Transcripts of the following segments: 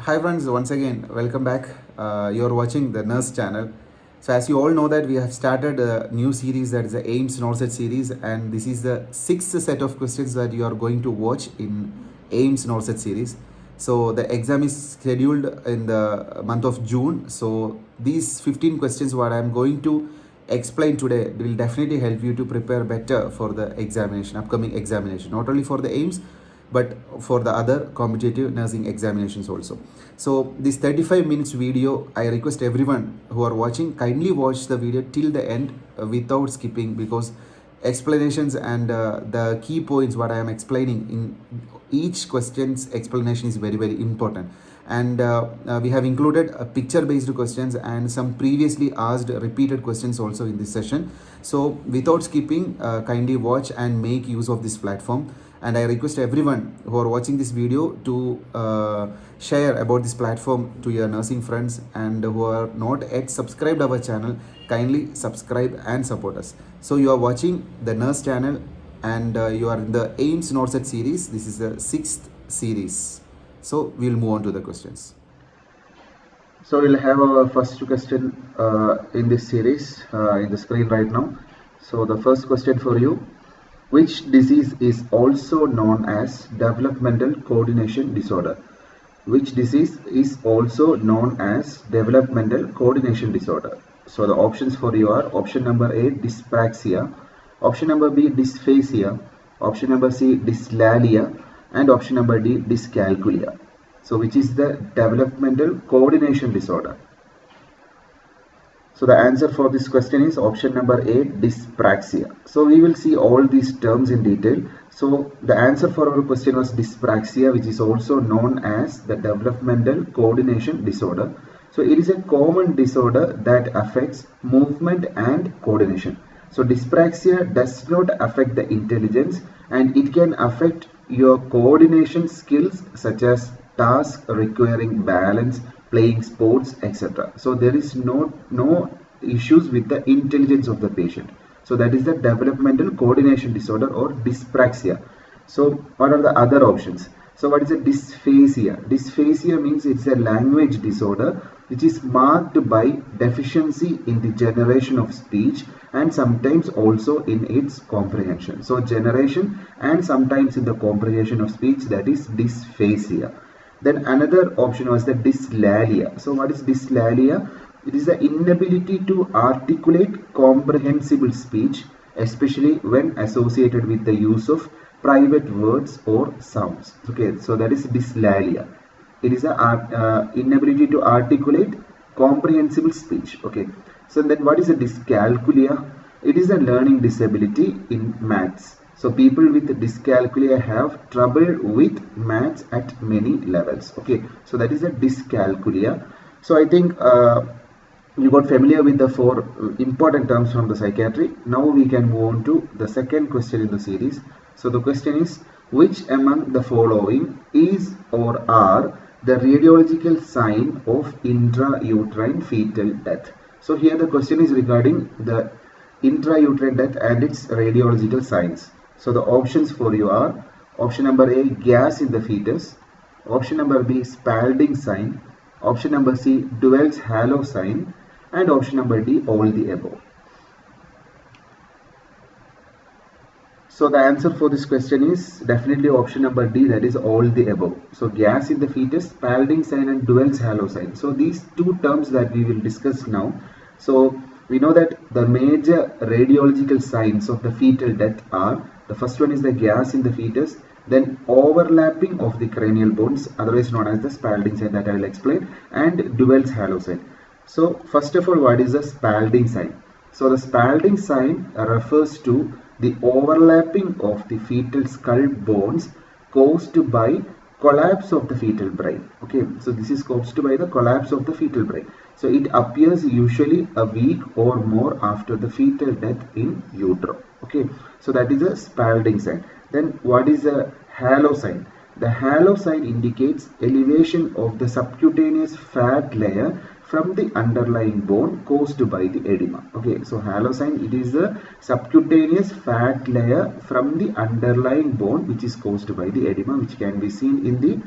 Hi friends, once again welcome back. You're watching the Nurse channel. So as you all know that we have started a new series, that is the AIIMS NORCET series, and this is the sixth set of questions that you are going to watch in AIIMS NORCET series. So the exam is scheduled in the month of June. So these 15 questions what I am going to explain today will definitely help you to prepare better for the examination, upcoming examination, not only for the AIIMS but for the other competitive nursing examinations also. So this 35 minutes video, I request everyone who are watching, kindly watch the video till the end without skipping, because explanations and the key points what I am explaining in each question's explanation is very important. And we have included picture based questions and some previously asked repeated questions also in this session. So without skipping, kindly watch and make use of this platform. And I request everyone who are watching this video to share about this platform to your nursing friends, and who are not yet subscribed our channel, kindly subscribe and support us. So you are watching the Nurse channel, and you are in the AIIMS NORCET series. This is the 6th series. So we'll move on to the questions. So we'll have our first question in this series in the screen right now. So the first question for you: which disease is also known as developmental coordination disorder? Which disease is also known as developmental coordination disorder? So the options for you are: option number A, dyspraxia; option number B, dysphasia; option number C, dyslalia; and option number D, dyscalculia. So which is the developmental coordination disorder? So the answer for this question is option number A, dyspraxia. So we will see all these terms in detail. So the answer for our question was dyspraxia, which is also known as the developmental coordination disorder. So it is a common disorder that affects movement and coordination. So dyspraxia does not affect the intelligence, and it can affect your coordination skills such as tasks requiring balance, playing sports, etc. So there is no issues with the intelligence of the patient. So that is the developmental coordination disorder, or dyspraxia. So what are the other options? So what is a dysphasia? Dysphasia means it's a language disorder which is marked by deficiency in the generation of speech and sometimes also in its comprehension. So generation and sometimes in the comprehension of speech, that is dysphasia. Then another option was the dyslalia. So what is dyslalia? It is the inability to articulate comprehensible speech, especially when associated with the use of private words or sounds. Okay, so that is dyslalia. It is the inability to articulate comprehensible speech. Okay, so then what is a dyscalculia? It is a learning disability in maths. So people with dyscalculia have trouble with maths at many levels. Okay, so that is a dyscalculia. So I think you got familiar with the four important terms from the psychiatry. Now we can move on to the second question in the series. So the question is: which among the following is or are the radiological sign of intrauterine fetal death? So here the question is regarding the intrauterine death and its radiological signs. So the options for you are: option number A, gas in the fetus; option number B, Spalding sign; option number C, Duell's halo sign; and option number D, all the above. So the answer for this question is definitely option number D, that is all the above. So gas in the fetus, Spalding sign, and Duell's halo sign. So these two terms that we will discuss now. So we know that the major radiological signs of the fetal death are: the first one is the gas in the fetus, then overlapping of the cranial bones, otherwise known as the Spalding sign, that I will explain, and Duell's halo sign. So first of all, what is the Spalding sign? So the Spalding sign refers to the overlapping of the fetal skull bones caused by collapse of the fetal brain. Okay, so this is caused by the collapse of the fetal brain. So it appears usually a week or more after the fetal death in utero. Okay, so that is a Spalding sign. Then what is a halo sign? The halo sign indicates elevation of the subcutaneous fat layer from the underlying bone caused by the edema. Okay, so halo sign, it is the subcutaneous fat layer from the underlying bone which is caused by the edema, which can be seen in the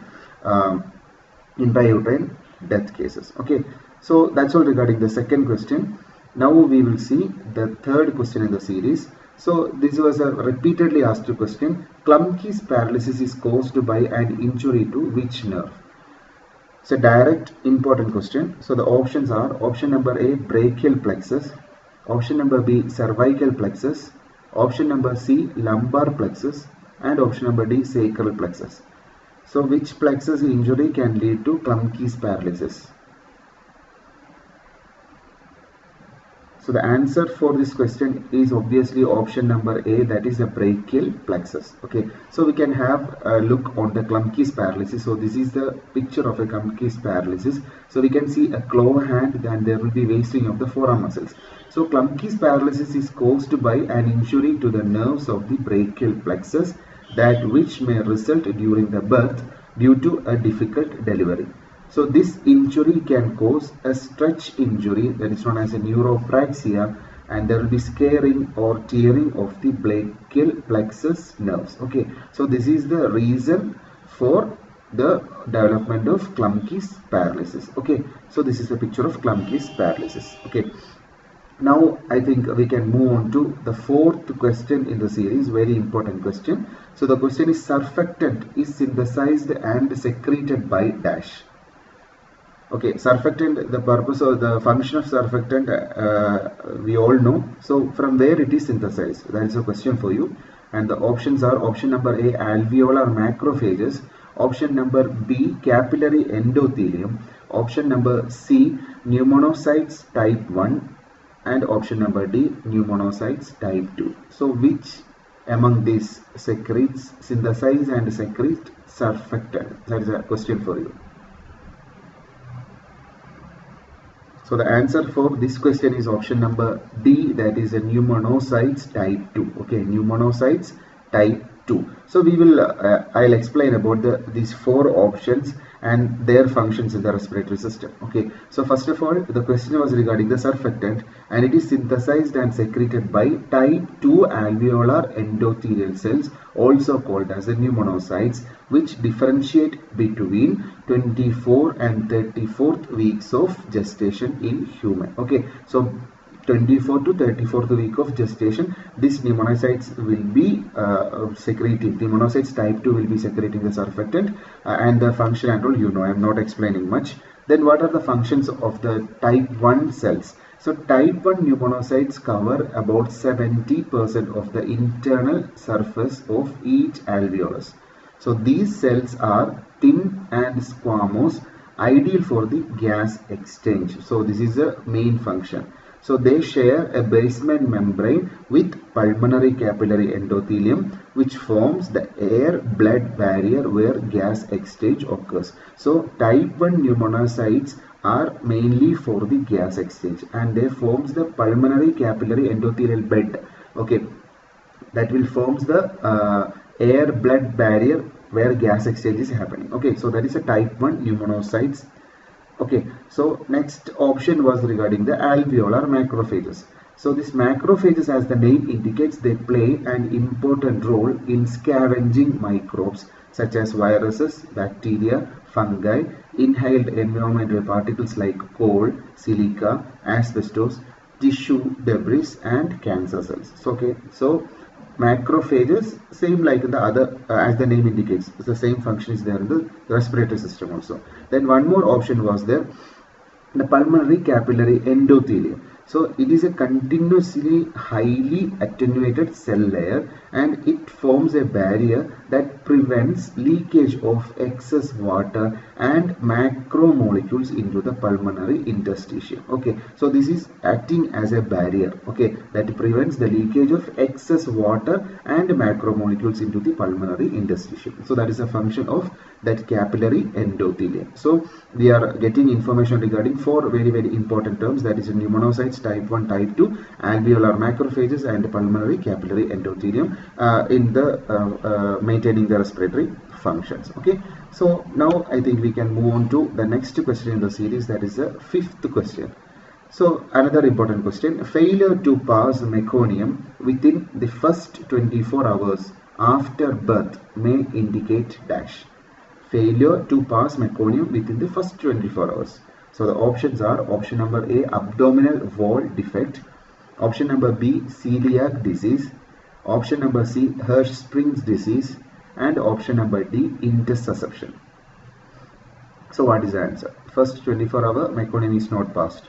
intrauterine death cases. Okay, so that's all regarding the second question. Now we will see the third question in the series. So this was a repeatedly asked question. Klumpke's paralysis is caused by an injury to which nerve? It's a direct important question. So the options are option number A, brachial plexus, option number B, cervical plexus, option number C, lumbar plexus, and option number D, sacral plexus. So which plexus injury can lead to Klumpke's paralysis? So the answer for this question is obviously option number A, that is a brachial plexus. Okay, so we can have a look on the Klumpke's paralysis. So this is the picture of a Klumpke's paralysis. So we can see a claw hand, and there will be wasting of the forearm muscles. So Klumpke's paralysis is caused by an injury to the nerves of the brachial plexus, that which may result during the birth due to a difficult delivery. So this injury can cause a stretch injury, that is known as a neuropraxia, and there will be scarring or tearing of the brachial plexus nerves. Okay, so this is the reason for the development of Klumpke's paralysis. Okay, so this is a picture of Klumpke's paralysis. Okay, now I think we can move on to the fourth question in the series, very important question. So the question is, surfactant is synthesized and secreted by dash. Okay, surfactant, the purpose or the function of surfactant we all know. So from where it is synthesized? That is a question for you. And the options are option number A, alveolar macrophages, option number B, capillary endothelium, option number C, pneumonocytes type 1, and option number D, pneumonocytes type 2. So which among these secretes synthesize and secrete surfactant? That is a question for you. So the answer for this question is option number D, that is a pneumonocytes type 2. Okay, pneumonocytes type 2. So we will I'll explain about these four options and their functions in the respiratory system. Okay, so first of all, the question was regarding the surfactant, and it is synthesized and secreted by type 2 alveolar endothelial cells, also called as the pneumonocytes, which differentiate between 24 and 34th weeks of gestation in human. Okay, so 24 to 34th week of gestation, these pneumonocytes will be secreting, pneumonocytes type 2 will be secreting the surfactant, and the function and all you know, I am not explaining much. Then what are the functions of the type 1 cells? So type 1 pneumonocytes cover about 70% of the internal surface of each alveolus. So these cells are thin and squamous, ideal for the gas exchange. So this is the main function. So they share a basement membrane with pulmonary capillary endothelium, which forms the air-blood barrier where gas exchange occurs. So type 1 pneumonocytes are mainly for the gas exchange, and they forms the pulmonary capillary endothelial bed. Okay, that will forms the air-blood barrier where gas exchange is happening. Okay, so that is a type 1 pneumonocytes. Okay, so next option was regarding the alveolar macrophages. So this macrophages, as the name indicates, they play an important role in scavenging microbes such as viruses, bacteria, fungi, inhaled environmental particles like coal, silica, asbestos, tissue debris, and cancer cells. So, okay, so macrophages, same like the other, as the name indicates, the same function is there in the respiratory system also. Then one more option was there, the pulmonary capillary endothelium. So it is a continuously highly attenuated cell layer, and it forms a barrier that prevents leakage of excess water and macromolecules into the pulmonary interstitium. Okay, so this is acting as a barrier, okay, that prevents the leakage of excess water and macromolecules into the pulmonary interstitium. So that is a function of that capillary endothelium. So we are getting information regarding four very important terms, that is pneumonocytes type 1, type 2, alveolar macrophages, and pulmonary capillary endothelium in the maintaining the respiratory functions. Okay, so now I think we can move on to the next question in the series, that is the fifth question. So another important question, failure to pass meconium within the first 24 hours after birth may indicate dash. failure to pass meconium within the first 24 hours. So the options are option number A, abdominal wall defect, option number B, celiac disease, option number C, Hirschsprung's disease, and option number D, intussusception. So what is the answer? First 24-hour meconium is not passed.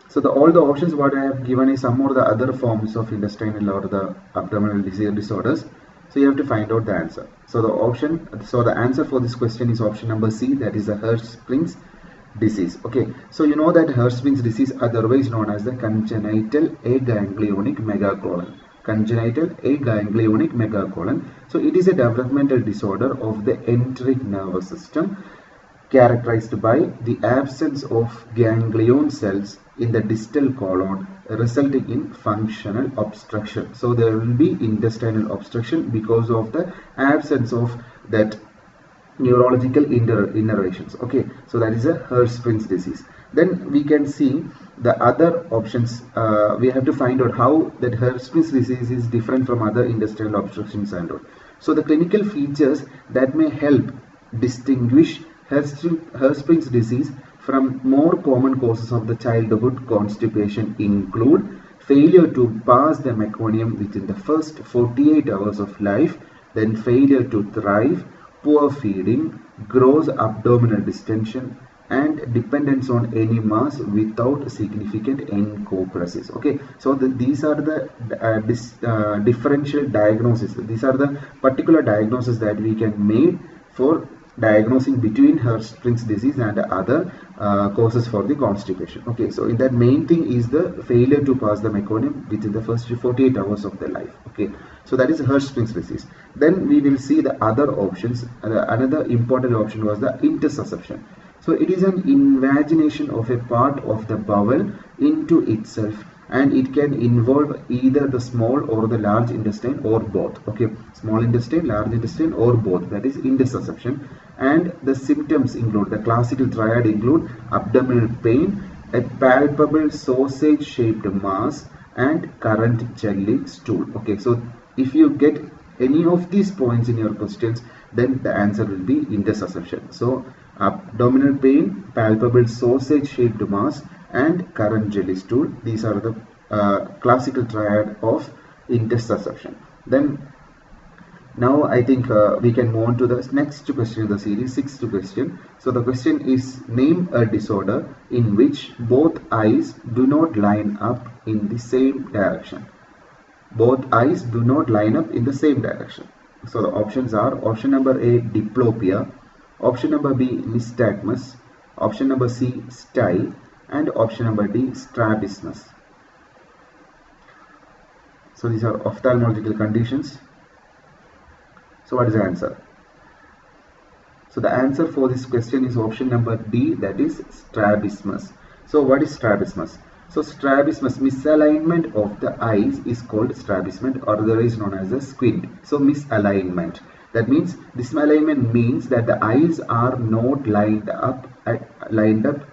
So all the options what I have given is some or the other forms of intestinal or the abdominal disease disorders. So you have to find out the answer. So the answer for this question is option number C, that is the Hirschsprung's disease. Okay, so you know that Hirschsprung's disease, otherwise known as the congenital aganglionic megacolon. Congenital aganglionic megacolon. So it is a developmental disorder of the enteric nervous system characterized by the absence of ganglion cells in the distal colon, resulting in functional obstruction. So there will be intestinal obstruction because of the absence of that neurological innervations. Okay, so that is a Hirschsprung's disease. Then we can see the other options. We have to find out how that Hirschsprung's disease is different from other intestinal obstruction syndrome. So the clinical features that may help distinguish Hirschsprung's disease from more common causes of the childhood constipation include failure to pass the meconium within the first 48 hours of life, then failure to thrive, poor feeding, gross abdominal distension, and dependence on any mass without significant encopresis. Okay, so these are the differential diagnosis. These are the particular diagnoses that we can make for diagnosing between Hirschsprung's disease and other causes for the constipation. Okay, so in that main thing is the failure to pass the meconium within the first 48 hours of their life. Okay, so that is Hirschsprung's disease. Then we will see the other options. Another important option was the intussusception. So it is an invagination of a part of the bowel into itself, and it can involve either the small or the large intestine or both. Okay, small intestine, large intestine, or both. That is intussusception. And the symptoms include, the classical triad include abdominal pain, a palpable sausage shaped mass, and current jelly stool. Okay, so if you get any of these points in your questions, then the answer will be intussusception. So abdominal pain, palpable sausage shaped mass, and current jelly stool. These are the classical triad of intussusception. Then now I think we can move on to the next question in the series, sixth question. So the question is, name a disorder in which both eyes do not line up in the same direction. Both eyes do not line up in the same direction. So the options are option number A, diplopia, option number B, nystagmus, option number C, style, and option number D, strabismus. So these are ophthalmological conditions. So what is the answer? So the answer for this question is option number D, that is strabismus. So what is strabismus? So strabismus, misalignment of the eyes, is called strabismus, or otherwise known as a squint. So misalignment. That means this misalignment means that the eyes are not lined up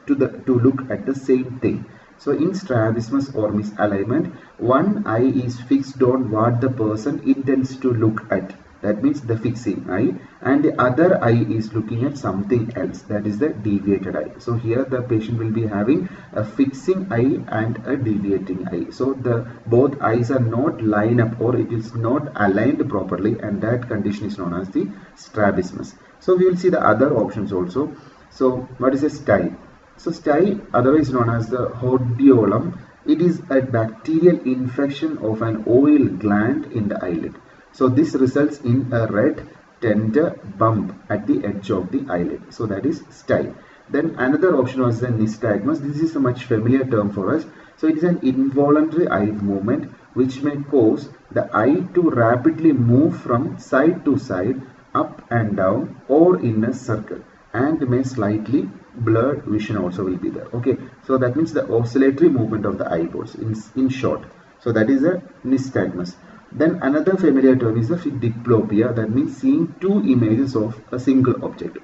to look at the same thing. So in strabismus or misalignment, one eye is fixed on what the person intends to look at. That means the fixing eye, and the other eye is looking at something else. That is the deviated eye. So here the patient will be having a fixing eye and a deviating eye. So the both eyes are not lined up, or it is not aligned properly, and that condition is known as the strabismus. So we will see the other options also. So what is a style? So style, otherwise known as the hordeolum, it is a bacterial infection of an oil gland in the eyelid. So this results in a red tender bump at the edge of the eyelid. So that is style. Then another option was the nystagmus. This is a much familiar term for us. So it is an involuntary eye movement which may cause the eye to rapidly move from side to side, up and down, or in a circle, and may slightly blurred vision also will be there. Okay, so that means the oscillatory movement of the eyeballs in short. So that is a nystagmus. Then another familiar term is the diplopia. That means seeing two images of a single object,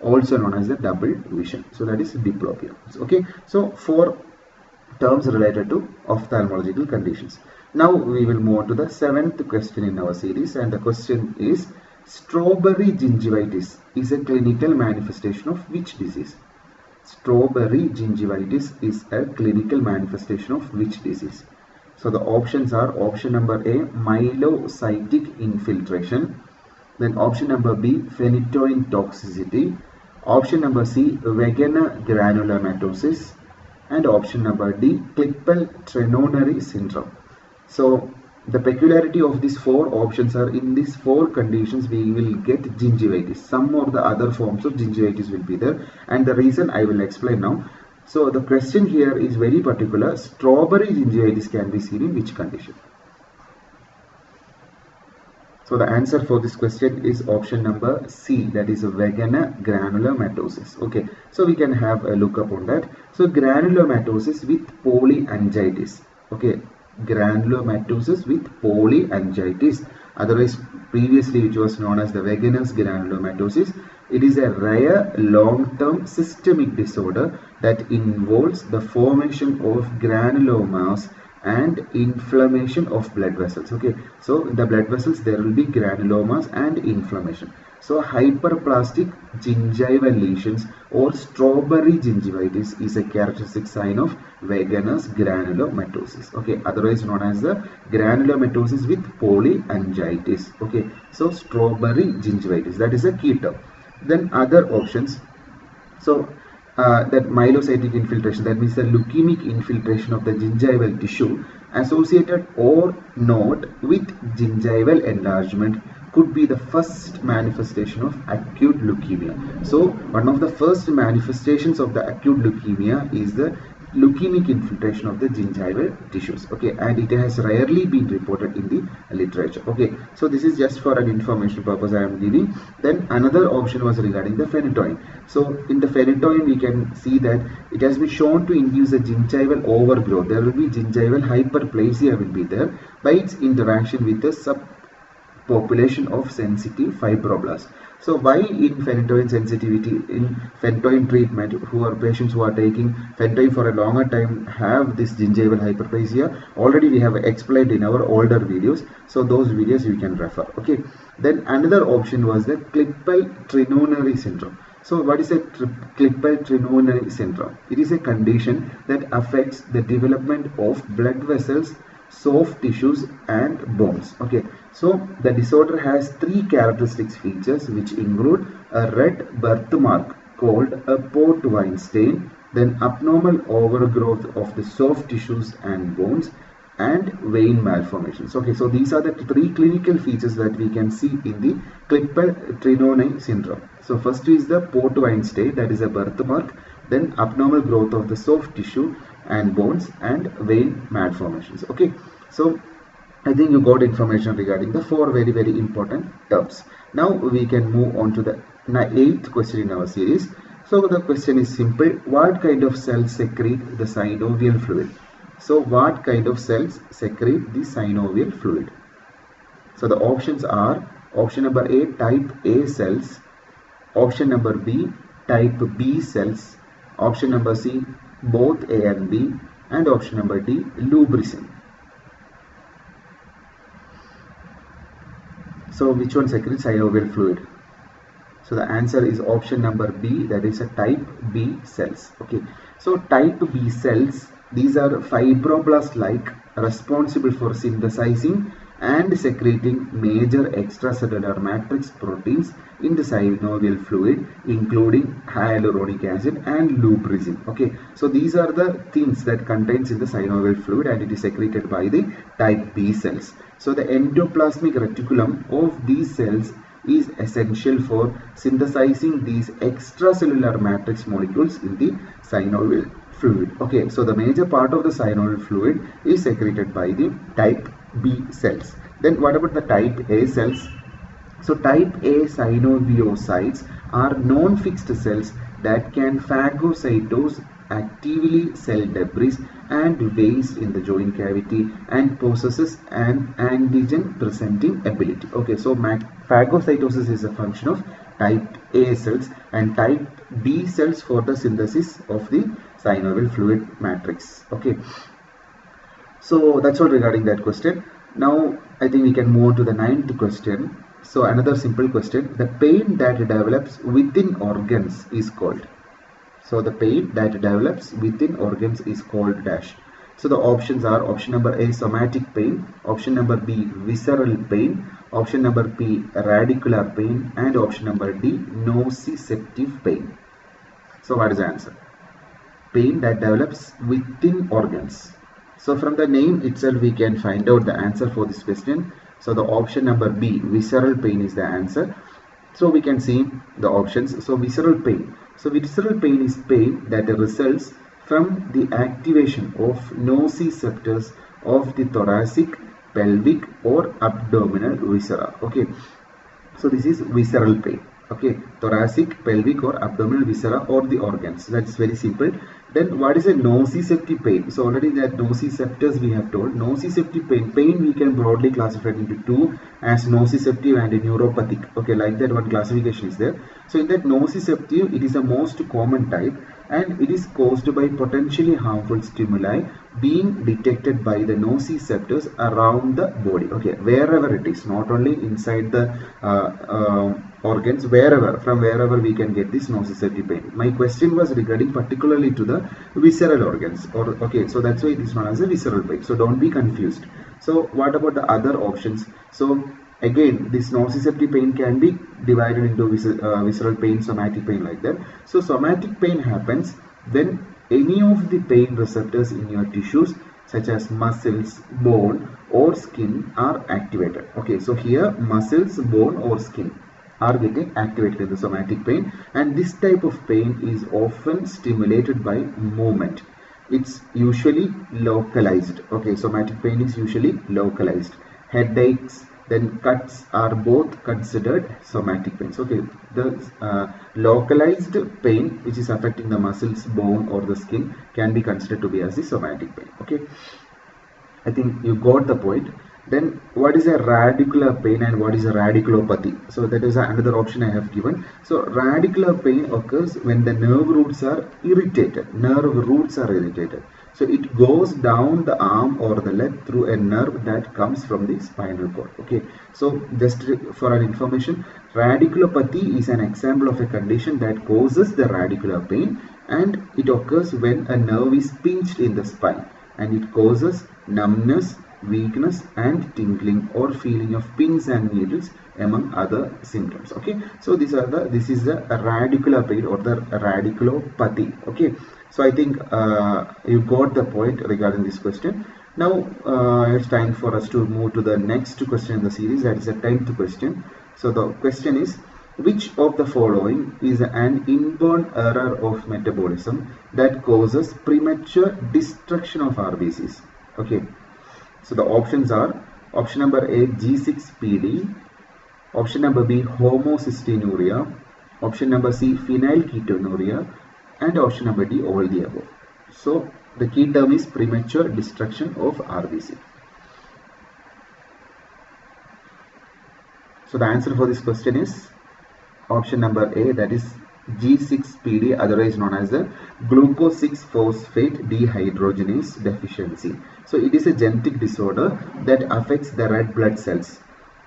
also known as the double vision. So that is diplopia. Okay, so 4 terms related to ophthalmological conditions. Now we will move on to the 7th question in our series, and the question is, Strawberry gingivitis is a clinical manifestation of which disease? Strawberry gingivitis is a clinical manifestation of which disease? So the options are option number A, myelocytic infiltration, then option number B, phenytoin toxicity, option number C, vagina granulomatosis, and option number D, Klippel-Trenaunay syndrome. So the peculiarity of these four options are, in these four conditions we will get gingivitis. Some or the other forms of gingivitis will be there, and the reason I will explain now. So the question here is very particular. Strawberry gingivitis can be seen in which condition? So the answer for this question is option number C, that is vagina granulomatosis. Okay, so we can have a look upon that. So granulomatosis with polyangiitis. Okay, granulomatosis with polyangiitis, otherwise previously which was known as the vaginous granulomatosis. It is a rare long-term systemic disorder that involves the formation of granulomas and inflammation of blood vessels. Okay, so in the blood vessels there will be granulomas and inflammation. So hyperplastic gingival lesions or strawberry gingivitis is a characteristic sign of vaginous granulomatosis. Okay, otherwise known as the granulomatosis with polyangiitis. Okay, so strawberry gingivitis, that is a key term. Then other options. So that myelocytic infiltration, that means the leukemic infiltration of the gingival tissue associated or not with gingival enlargement, could be the first manifestation of acute leukemia. So one of the first manifestations of the acute leukemia is the leukemic infiltration of the gingival tissues. Okay, and it has rarely been reported in the literature. Okay, so this is just for an information purpose I am giving. Then another option was regarding the phenytoin. So in the phenytoin we can see that it has been shown to induce a gingival overgrowth. There will be gingival hyperplasia will be there by its interaction with the subpopulation of sensitive fibroblasts. So why in phenytoin sensitivity, in phenytoin treatment, who are patients who are taking phenytoin for a longer time have this gingival hyperplasia? Already we have explained in our older videos, so those videos you can refer. Okay, then another option was the Klippel-Trenaunay syndrome. So what is a Klippel-Trenaunay syndrome? It is a condition that affects the development of blood vessels, soft tissues and bones. Okay, so the disorder has three characteristic features which include a red birthmark called a port wine stain, then abnormal overgrowth of the soft tissues and bones, and vein malformations. Okay, so these are the three clinical features that we can see in the Klippel-Trenaunay syndrome. So first is the port wine stain, that is a birthmark, then abnormal growth of the soft tissue and bones, and vein malformations. Okay, so I think you got information regarding the four very important terms. Now we can move on to the 8th question in our series. So the question is simple. What kind of cells secrete the synovial fluid? So what kind of cells secrete the synovial fluid? So the options are option number A, type A cells, option number B, type B cells, option number C, both A and B, and option number D, lubricin. So which one secretes synovial fluid? So the answer is option number B, that is a type B cells. Okay, so type B cells, these are fibroblast-like, responsible for synthesizing and secreting major extracellular matrix proteins in the synovial fluid, including hyaluronic acid and lubricin. Okay, so these are the things that contains in the synovial fluid, and it is secreted by the type B cells. So the endoplasmic reticulum of these cells is essential for synthesizing these extracellular matrix molecules in the synovial fluid. Okay, so the major part of the synovial fluid is secreted by the type B cells. Then what about the type A cells? So type A synoviocytes are non-fixed cells that can phagocytose actively cell debris and waste in the joint cavity and possesses an antigen presenting ability. Okay, so phagocytosis is a function of type A cells, and type B cells for the synthesis of the synovial fluid matrix. Okay, so that's all regarding that question. Now I think we can move on to the 9th question. So another simple question, the pain that develops within organs is called. So the pain that develops within organs is called dash. So the options are option number A, somatic pain, option number B, visceral pain, option number B, radicular pain, and option number D, nociceptive pain. So what is the answer? Pain that develops within organs. So from the name itself we can find out the answer for this question. So the option number B, visceral pain, is the answer. So we can see the options. So visceral pain. So visceral pain is pain that results from the activation of nociceptors of the thoracic, pelvic or abdominal viscera. Okay. So this is visceral pain. Okay, thoracic, pelvic or abdominal viscera or the organs. That's very simple. Then what is a nociceptive pain? So already that nociceptors we have told. Nociceptive pain. Pain we can broadly classify into two, as nociceptive and neuropathic. Okay, like that one classification is there. So in that nociceptive, it is the most common type and it is caused by potentially harmful stimuli being detected by the nociceptors around the body. Okay, wherever it is, not only inside the organs, from wherever we can get this nociceptive pain. My question was regarding particularly to the visceral organs, or okay, so that's why it is known as a visceral pain. So don't be confused. So what about the other options? So again, this nociceptive pain can be divided into visceral pain, somatic pain, like that. So somatic pain happens when any of the pain receptors in your tissues such as muscles, bone or skin are activated. Okay, so here muscles, bone or skin are getting activated in the somatic pain, and this type of pain is often stimulated by movement. It's usually localized. Okay, somatic pain is usually localized. Headaches, then cuts are both considered somatic pains. Okay, the localized pain which is affecting the muscles, bone or the skin can be considered to be as the somatic pain. Okay, I think you got the point. Then what is a radicular pain and what is a radiculopathy? So that is another option I have given. So radicular pain occurs when the nerve roots are irritated. So it goes down the arm or the leg through a nerve that comes from the spinal cord. Okay, so just for our information, radiculopathy is an example of a condition that causes the radicular pain, and it occurs when a nerve is pinched in the spine and it causes numbness, weakness and tingling or feeling of pins and needles among other symptoms. Okay, so this is the radicular pain or the radiculopathy. Okay, so I think you got the point regarding this question. Now it's time for us to move to the next question in the series, that is the 10th question. So the question is, which of the following is an inborn error of metabolism that causes premature destruction of RBCs? Okay, so the options are option number A, G6PD, option number B, homocystinuria, option number C, phenylketonuria, and option number D, all the above. So the key term is premature destruction of RBC. So the answer for this question is option number A, that is G6PD, otherwise known as the glucose 6-phosphate dehydrogenase deficiency. So it is a genetic disorder that affects the red blood cells.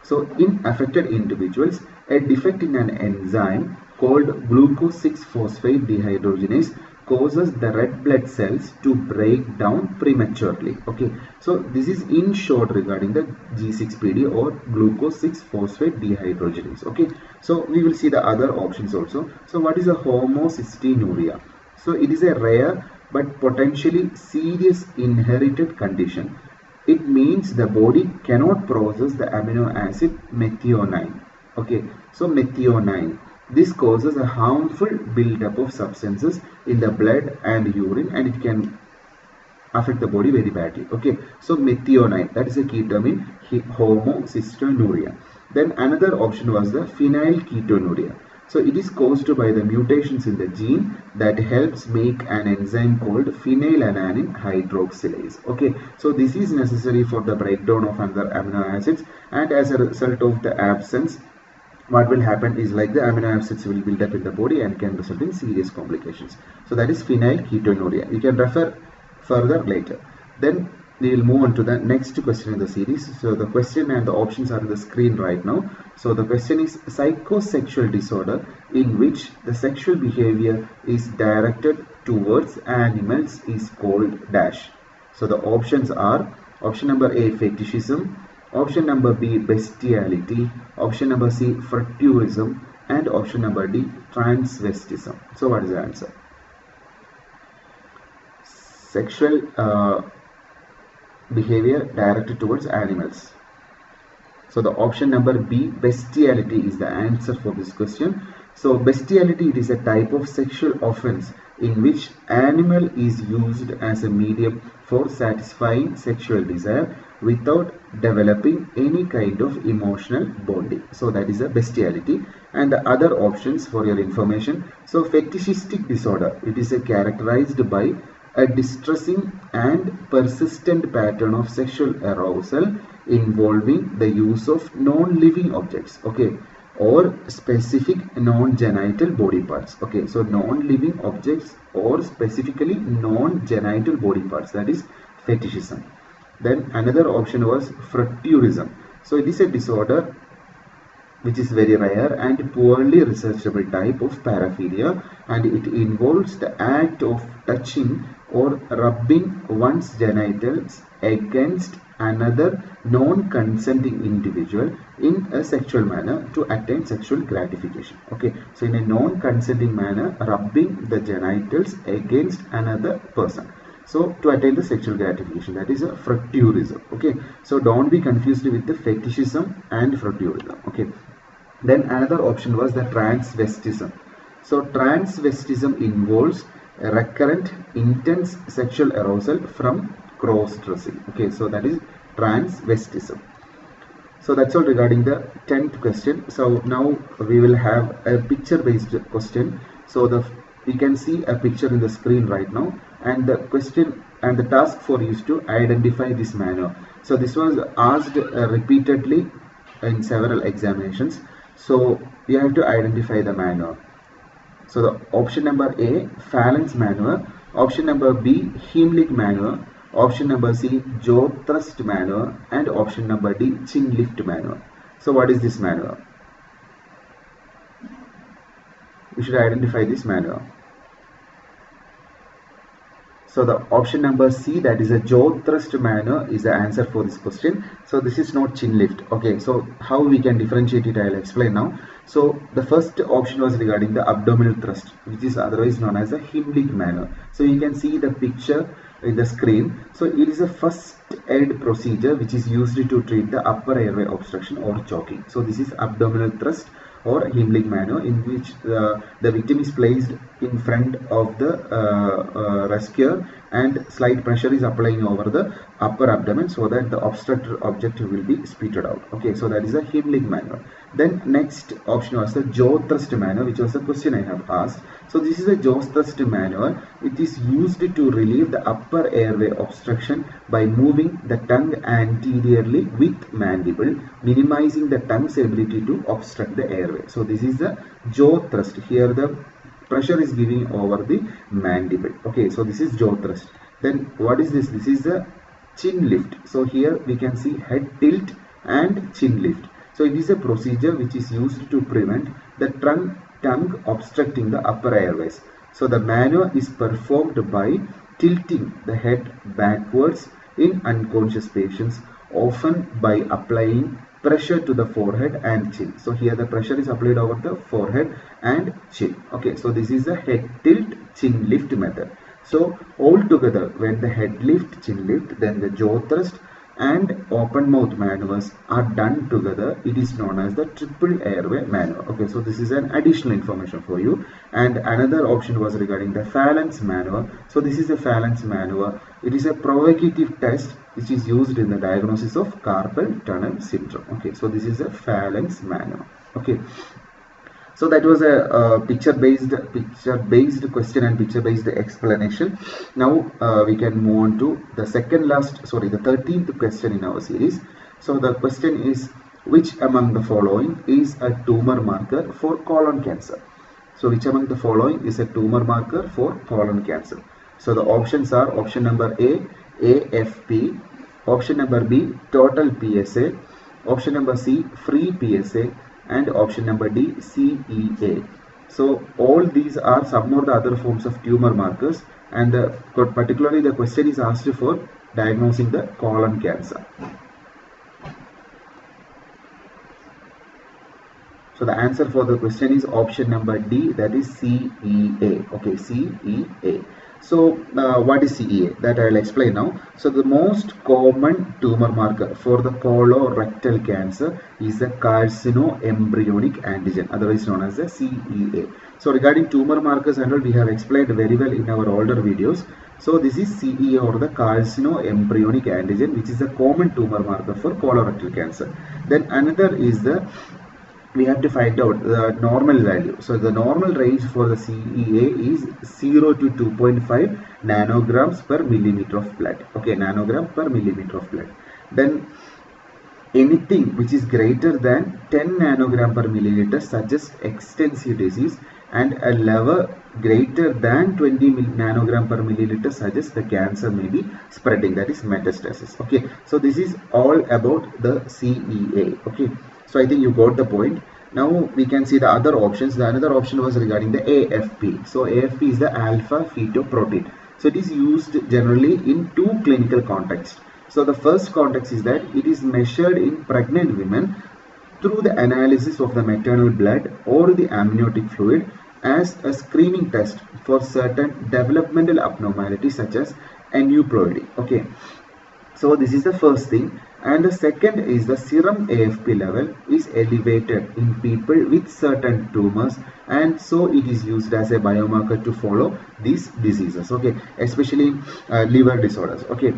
So in affected individuals, a defect in an enzyme called glucose 6-phosphate dehydrogenase causes the red blood cells to break down prematurely. Okay, so this is in short regarding the G6PD or glucose 6-phosphate dehydrogenase. Okay, so we will see the other options also. So what is a homocystinuria? So it is a rare but potentially serious inherited condition. It means the body cannot process the amino acid methionine. Okay, so methionine. This causes a harmful buildup of substances in the blood and urine, and it can affect the body very badly. Okay, so methionine, that is a key term in homocystinuria. Then another option was the phenylketonuria. So it is caused by the mutations in the gene that helps make an enzyme called phenylalanine hydroxylase. Okay, so this is necessary for the breakdown of other amino acids, and as a result of the absence, what will happen is like the amino acids will build up in the body and can result in serious complications. So that is phenylketonuria. You can refer further later. Then we will move on to the next question in the series. So the question and the options are on the screen right now. So the question is psychosexual disorder in which the sexual behavior is directed towards animals is called dash. So the options are option number A, fetishism, option number B, bestiality, option number C, fratourism, and option number D, transvestism. So what is the answer? Sexual behavior directed towards animals. So the option number B, bestiality, is the answer for this question. So bestiality, it is a type of sexual offense in which animal is used as a medium for satisfying sexual desire without developing any kind of emotional bonding. So that is a bestiality. And the other options for your information. So fetishistic disorder, it is characterized by a distressing and persistent pattern of sexual arousal involving the use of non-living objects, okay, or specific non-genital body parts. Okay, so non-living objects or specifically non-genital body parts, that is fetishism. Then another option was fratourism. So it is a disorder which is very rare and poorly researchable type of paraphilia, and it involves the act of touching or rubbing one's genitals against another non-consenting individual in a sexual manner to attain sexual gratification. Okay, so in a non-consenting manner, rubbing the genitals against another person, so to attain the sexual gratification, that is a fratourism. Okay, so don't be confused with the fetishism and fratourism. Okay, then another option was the transvestism. So transvestism involves a recurrent intense sexual arousal from cross-dressing. Okay, so that is transvestism. So that's all regarding the 10th question. So now we will have a picture-based question. So we can see a picture in the screen right now, and the question and the task for you is to identify this manure. So this was asked repeatedly in several examinations. So you have to identify the manure. So the option number A, phalanx manure, option number B, Heimlich manure, option number C, jaw thrust manure, and option number D, chin lift manure. So what is this manure? You should identify this manure. So the option number C, that is a jaw thrust manner, is the answer for this question. So this is not chin lift. Okay, so how we can differentiate it, I'll explain now. So the first option was regarding the abdominal thrust, which is otherwise known as a Heimlich manner. So you can see the picture in the screen. So it is a first aid procedure which is used to treat the upper airway obstruction or choking. So this is abdominal thrust or Heimlich manner, in which the victim is placed in front of the rescuer and slight pressure is applying over the upper abdomen so that the obstructed object will be spitted out. Okay, so that is a Heimlich manner. Then next option was the jaw thrust manner, which was the question I have asked. So this is a jaw thrust manner. It is used to relieve the upper airway obstruction by moving the tongue anteriorly with mandible, minimizing the tongue's ability to obstruct the airway. So this is the jaw thrust. Here the pressure is giving over the mandible. Okay, so this is jaw thrust. Then what is this? This is the chin lift. So here we can see head tilt and chin lift. So it is a procedure which is used to prevent the tongue obstructing the upper airways. So the manner is performed by tilting the head backwards in unconscious patients, often by applying pressure to the forehead and chin. So here the pressure is applied over the forehead and chin. Okay, so this is the head tilt chin lift method. So all together, when the head lift, chin lift, then the jaw thrust and open mouth maneuvers are done together, it is known as the triple airway maneuver. Okay, so this is an additional information for you. And another option was regarding the phalanx maneuver. So this is a phalanx maneuver. It is a provocative test which is used in the diagnosis of carpal tunnel syndrome. Okay, so this is a phalanx maneuver. Okay, so that was a picture-based question and picture-based explanation. Now we can move on to the the 13th question in our series. So the question is, which among the following is a tumor marker for colon cancer? So which among the following is a tumor marker for colon cancer? So the options are option number A, AFP, option number B, total PSA, option number C, free PSA, and option number D, CEA. So all these are some or the other forms of tumor markers, and particularly the question is asked for diagnosing the colon cancer. So the answer for the question is option number D, that is CEA. Okay, CEA. So what is CEA? That I will explain now. So the most common tumor marker for the colorectal cancer is the carcinoembryonic antigen, otherwise known as the CEA. So regarding tumor markers and all, we have explained very well in our older videos. So this is CEA, or the carcinoembryonic antigen, which is a common tumor marker for colorectal cancer. Then another is we have to find out the normal value. So the normal range for the CEA is 0 to 2.5 nanograms per millimeter of blood. Okay, nanogram per millimeter of blood. Then anything which is greater than 10 nanogram per milliliter suggests extensive disease, and a level greater than 20 nanogram per milliliter suggests the cancer may be spreading, that is metastasis. Okay, so this is all about the CEA. Okay, so I think you got the point. Now we can see the other options. The another option was regarding the AFP. So AFP is the alpha fetoprotein. So it is used generally in two clinical contexts. So the first context is that it is measured in pregnant women through the analysis of the maternal blood or the amniotic fluid as a screening test for certain developmental abnormalities such as aneuploidy. Okay, so this is the first thing. And the second is the serum AFP level is elevated in people with certain tumors, and so it is used as a biomarker to follow these diseases. Okay, especially liver disorders. Okay,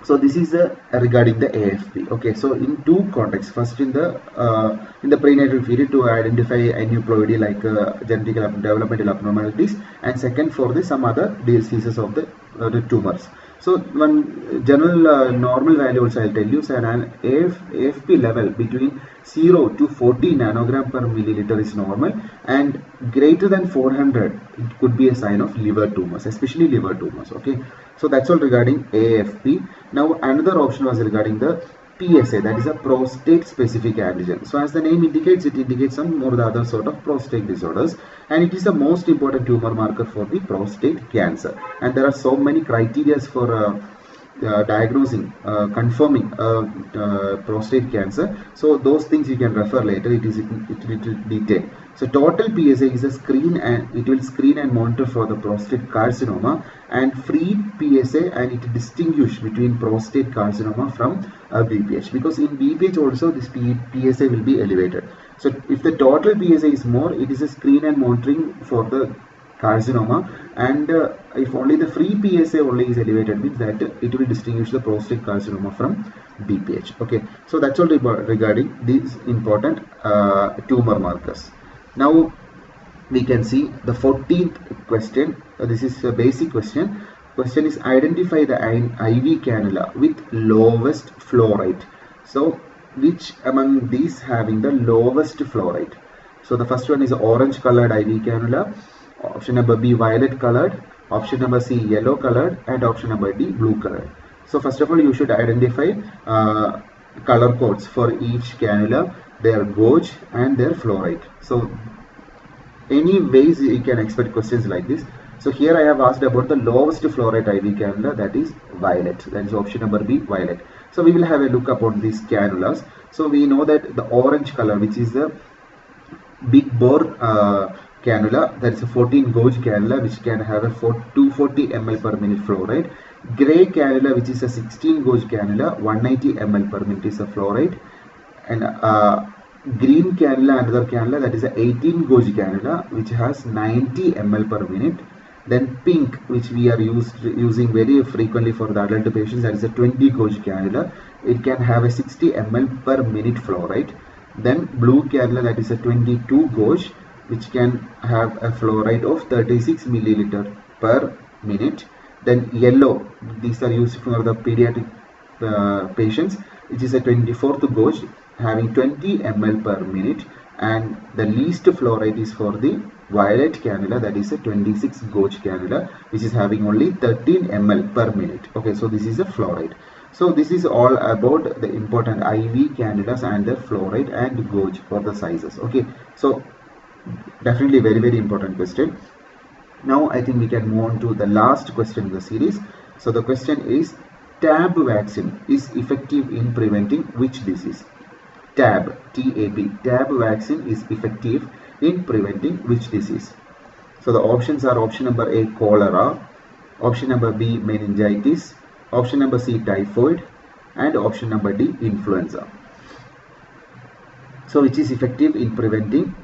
so this is regarding the AFP. Okay, so in two contexts. First in the prenatal period to identify aneuploidy, like genetic developmental abnormalities, and second for the some other diseases of the tumors. So one general normal value also I'll tell you. So an AFP level between 0 to 40 nanogram per milliliter is normal, and greater than 400 it could be a sign of liver tumors, especially liver tumors. Okay, so that's all regarding AFP. Now another option was regarding the PSA, that is a prostate specific antigen. So as the name indicates, it indicates some or the other sort of prostate disorders, and it is the most important tumor marker for the prostate cancer. And there are so many criteria for diagnosing, confirming prostate cancer. So those things you can refer later. It is in detail. So total PSA is a screen, and it will screen and monitor for the prostate carcinoma, and free PSA, and it distinguish between prostate carcinoma from BPH, because in BPH also this PSA will be elevated. So if the total PSA is more, it is a screen and monitoring for the carcinoma, and if only the free PSA only is elevated, means that it will distinguish the prostate carcinoma from BPH. Okay, so that's all regarding these important tumor markers. Now we can see the 14th question. This is a basic question. Question is identify the IV cannula with lowest flow rate. So which among these having the lowest flow rate? So the first one is orange colored IV cannula, option number B violet colored, option number C yellow colored, and option number D blue colored. So first of all, you should identify color codes for each cannula, their gauge and their flow rate. So any ways you can expect questions like this. So here I have asked about the lowest flow rate IV cannula, that is violet. That is option number B, violet. So we will have a look upon these cannulas. So we know that the orange color, which is the big bore cannula, that is a 14 gauge cannula, which can have a 240 ml per minute flow rate. Grey cannula, which is a 16 gauge cannula, 190 ml per minute is the flow rate. And green cannula, another cannula, that is a 18 gauge cannula, which has 90 ml per minute. Then pink, which we are using very frequently for the adult patients, that is a 20 gauge cannula. It can have a 60 ml per minute flow rate. Then blue cannula, that is a 22 gauge, which can have a flow rate of 36 milliliter per minute. Then yellow, these are used for the pediatric patients, which is a 24th gauge, having 20 ml per minute. And the least flow rate is for the violet cannula, that is a 26 gauge cannula, which is having only 13 ml per minute. Okay, so this is the flow rate. So this is all about the important IV cannulas and the flow rate and gauge for the sizes. Okay, so definitely very important question. Now I think we can move on to the last question in the series. So the question is, TAB vaccine is effective in preventing which disease? TAB, T-A-B, TAB vaccine is effective in preventing which disease? So the options are option number A, cholera, option number B, meningitis, option number C, typhoid, and option number D, influenza. So which is effective in preventing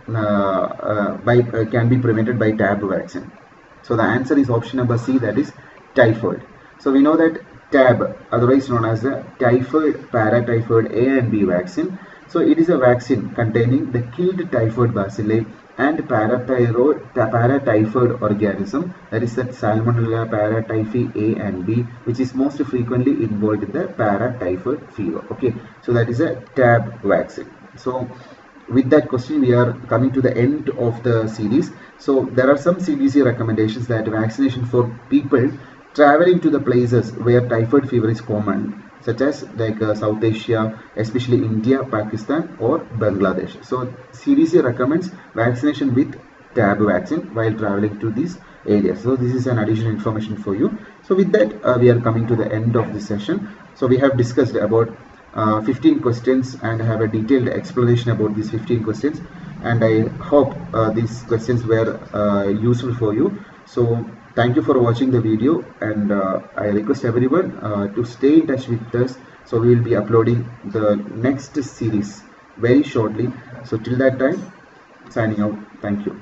can be prevented by TAB vaccine? So the answer is option number C, that is typhoid. So we know that TAB, otherwise known as the typhoid paratyphoid A and B vaccine, so it is a vaccine containing the killed typhoid bacilli and paratyphoid organism, that is that Salmonella paratyphi A and B, which is most frequently involved in the paratyphoid fever. Okay, so that is a TAB vaccine. So with that question we are coming to the end of the series. So there are some CDC recommendations that vaccination for people traveling to the places where typhoid fever is common, such as like South Asia, especially India, Pakistan or Bangladesh. So CDC recommends vaccination with TAB vaccine while traveling to these areas. So this is an additional information for you. So with that we are coming to the end of this session. So we have discussed about 15 questions and have a detailed explanation about these 15 questions, and I hope these questions were useful for you. So thank you for watching the video, and I request everyone to stay in touch with us. So we will be uploading the next series very shortly. So till that time, signing out. Thank you.